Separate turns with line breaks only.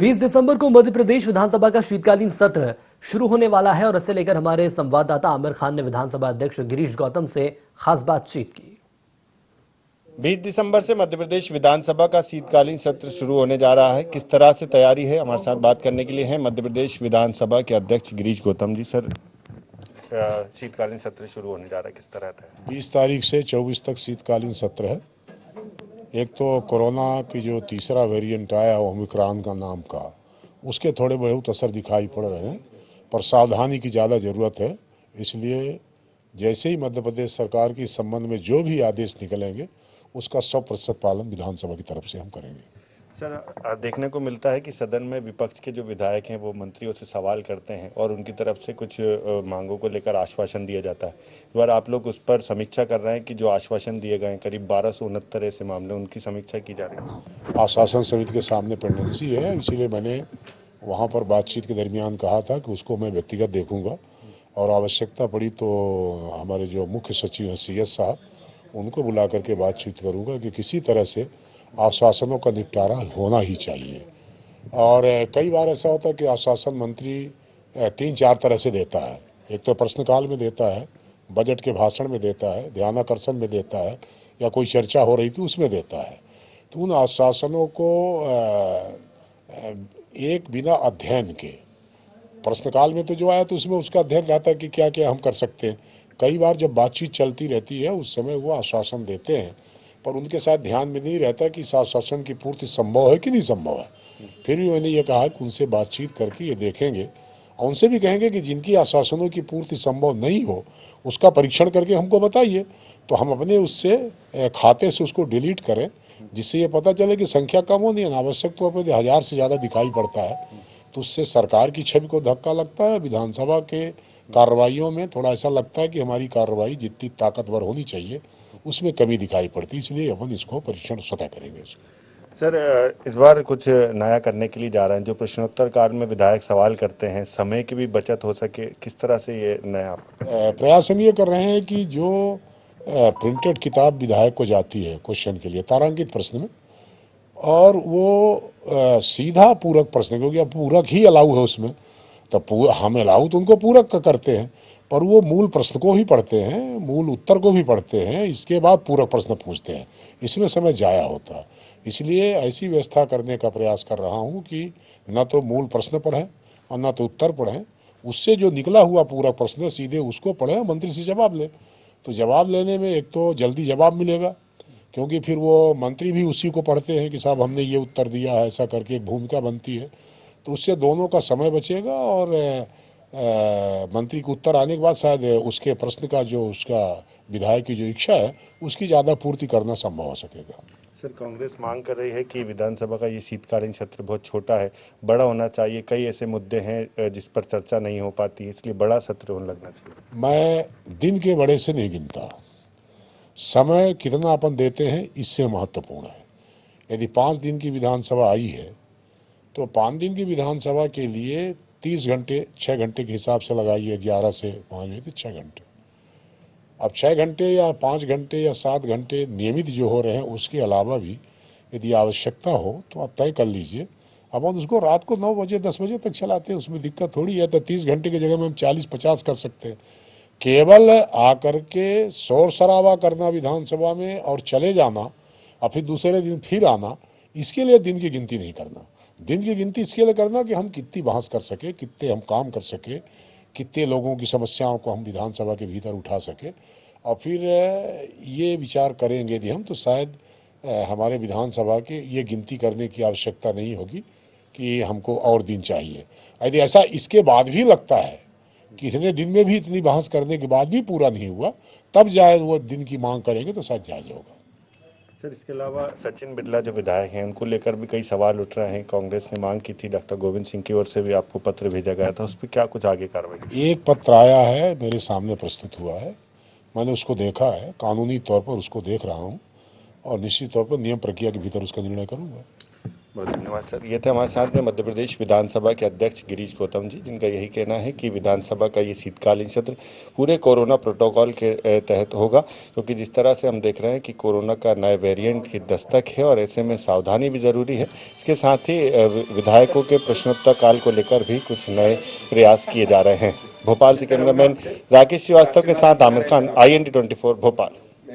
20 दिसंबर को मध्य प्रदेश विधानसभा का शीतकालीन सत्र शुरू होने वाला है और इसे लेकर हमारे संवाददाता आमिर खान ने विधानसभा अध्यक्ष गिरीश गौतम से खास बातचीत की।
20 दिसंबर से मध्य प्रदेश विधानसभा का शीतकालीन सत्र शुरू होने जा रहा है। किस तरह से तैयारी है, हमारे साथ बात करने के लिए हैं मध्य प्रदेश विधानसभा के अध्यक्ष गिरीश गौतम जी। सर, शीतकालीन सत्र शुरू होने जा रहा है, किस तरह है?
20 तारीख से 24 तक शीतकालीन सत्र है। एक तो कोरोना की जो तीसरा वेरिएंट आया ओमिक्रॉन का नाम का, उसके थोड़े बहुत असर दिखाई पड़ रहे हैं, पर सावधानी की ज़्यादा ज़रूरत है। इसलिए जैसे ही मध्य प्रदेश सरकार के संबंध में जो भी आदेश निकलेंगे उसका 100% पालन विधानसभा की तरफ से हम करेंगे।
सर, देखने को मिलता है कि सदन में विपक्ष के जो विधायक हैं वो मंत्रियों से सवाल करते हैं और उनकी तरफ से कुछ मांगों को लेकर आश्वासन दिया जाता है। इस बार आप लोग उस पर समीक्षा कर रहे हैं कि जो आश्वासन दिए गए हैं करीब 1269 ऐसे मामले, उनकी समीक्षा की जा रही है।
आश्वासन समिति के सामने पेंडेंसी है, इसीलिए मैंने वहाँ पर बातचीत के दरमियान कहा था कि उसको मैं व्यक्तिगत देखूंगा और आवश्यकता पड़ी तो हमारे जो मुख्य सचिव हैं CS साहब, उनको बुला करके बातचीत करूंगा कि किसी तरह से आश्वासनों का निपटारा होना ही चाहिए। और कई बार ऐसा होता है कि आश्वासन मंत्री 3-4 तरह से देता है। एक तो प्रश्नकाल में देता है, बजट के भाषण में देता है, ध्यानाकर्षण में देता है, या कोई चर्चा हो रही थी उसमें देता है। तो उन आश्वासनों को एक बिना अध्ययन के, प्रश्नकाल में तो जो आया तो उसमें उसका अध्ययन रहता है कि क्या क्या हम कर सकते हैं। कई बार जब बातचीत चलती रहती है उस समय वो आश्वासन देते हैं, पर उनके साथ ध्यान में नहीं रहता कि इस आश्वासन की पूर्ति संभव है कि नहीं संभव है। फिर भी मैंने ये कहा कि उनसे बातचीत करके ये देखेंगे और उनसे भी कहेंगे कि जिनकी आश्वासनों की पूर्ति संभव नहीं हो उसका परीक्षण करके हमको बताइए, तो हम अपने उससे खाते से उसको डिलीट करें, जिससे ये पता चले कि संख्या कम होनी है, अनावश्यक तौर पर 1000 से ज़्यादा दिखाई पड़ता है तो उससे सरकार की छवि को धक्का लगता है। विधानसभा के कार्रवाइयों में थोड़ा ऐसा लगता है कि हमारी कार्रवाई जितनी ताकतवर होनी चाहिए उसमें कमी दिखाई पड़ती, इसलिए अपन इसको परीक्षण स्वतः करेंगे।
सर, इस बार कुछ नया करने के लिए जा रहे हैं। जो प्रश्नोत्तर काल में विधायक सवाल करते हैं, समय की भी बचत हो सके, किस तरह से ये नया
प्रयास हम ये कर रहे हैं कि जो प्रिंटेड किताब विधायक को जाती है क्वेश्चन के लिए तारांकित प्रश्न में, और वो सीधा पूरक प्रश्न, क्योंकि अब पूरक ही अलाउ है उसमें, तो हम अलाउ तो उनको पूरक करते हैं, पर वो मूल प्रश्न को ही पढ़ते हैं, मूल उत्तर को भी पढ़ते हैं, इसके बाद पूरक प्रश्न पूछते हैं। इसमें समय जाया होता है, इसलिए ऐसी व्यवस्था करने का प्रयास कर रहा हूँ कि न तो मूल प्रश्न पढ़ें और न तो उत्तर पढ़ें, उससे जो निकला हुआ पूरक प्रश्न सीधे उसको पढ़ें, मंत्री से जवाब लें। तो जवाब लेने में एक तो जल्दी जवाब मिलेगा, क्योंकि फिर वो मंत्री भी उसी को पढ़ते हैं कि साहब हमने ये उत्तर दिया है, ऐसा करके एक भूमिका बनती है, तो उससे दोनों का समय बचेगा और मंत्री को उत्तर आने के बाद शायद उसके प्रश्न का जो उसका विधायक की जो इच्छा है उसकी ज़्यादा पूर्ति करना संभव हो सकेगा।
सर, कांग्रेस मांग कर रही है कि विधानसभा का ये शीतकालीन सत्र बहुत छोटा है, बड़ा होना चाहिए। कई ऐसे मुद्दे हैं जिस पर चर्चा नहीं हो पाती, इसलिए बड़ा सत्र होने लगना चाहिए।
मैं दिन के बड़े से नहीं गिनता, समय कितना अपन देते हैं इससे महत्वपूर्ण है। यदि 5 दिन की विधानसभा आई है तो 5 दिन की विधानसभा के लिए 30 घंटे 6 घंटे के हिसाब से लगाइए, 11 से 5 बजे तक 6 घंटे। अब 6 घंटे या 5 घंटे या 7 घंटे नियमित जो हो रहे हैं उसके अलावा भी यदि आवश्यकता हो तो आप तय कर लीजिए। अब हम उसको रात को 9 बजे 10 बजे तक चलाते हैं, उसमें दिक्कत थोड़ी है। तो 30 घंटे की जगह में हम 40-50 कर सकते हैं। केवल आकर के शोर शराबा करना विधानसभा में और चले जाना और फिर दूसरे दिन फिर आना, इसके लिए दिन की गिनती नहीं करना। दिन की गिनती इसके लिए करना कि हम कितनी बहस कर सके, कितने हम काम कर सके, कितने लोगों की समस्याओं को हम विधानसभा के भीतर उठा सके, और फिर ये विचार करेंगे यदि हम, तो शायद हमारे विधानसभा के ये गिनती करने की आवश्यकता नहीं होगी कि हमको और दिन चाहिए। यदि ऐसा इसके बाद भी लगता है कि इतने दिन में भी इतनी बहस करने के बाद भी पूरा नहीं हुआ, तब जायज वो दिन की मांग करेंगे तो शायद जायज होगा।
सर, इसके अलावा सचिन बिरला जो विधायक हैं उनको लेकर भी कई सवाल उठ रहे हैं। कांग्रेस ने मांग की थी, डॉक्टर गोविंद सिंह की ओर से भी आपको पत्र भेजा गया था, उस पर क्या कुछ आगे कार्रवाई?
एक पत्र आया है, मेरे सामने प्रस्तुत हुआ है, मैंने उसको देखा है, कानूनी तौर पर उसको देख रहा हूँ और निश्चित तौर पर नियम प्रक्रिया के भीतर उसका निर्णय करूँगा।
बहुत धन्यवाद सर। ये थे हमारे साथ में मध्य प्रदेश विधानसभा के अध्यक्ष गिरीश गौतम जी, जिनका यही कहना है कि विधानसभा का ये शीतकालीन सत्र पूरे कोरोना प्रोटोकॉल के तहत होगा, क्योंकि जिस तरह से हम देख रहे हैं कि कोरोना का नए वेरिएंट की दस्तक है और ऐसे में सावधानी भी जरूरी है। इसके साथ ही विधायकों के प्रश्नोत्तर काल को लेकर भी कुछ नए प्रयास किए जा रहे हैं। भोपाल से कैमरामैन राकेश श्रीवास्तव के साथ आमिर खान, IND 24 भोपाल।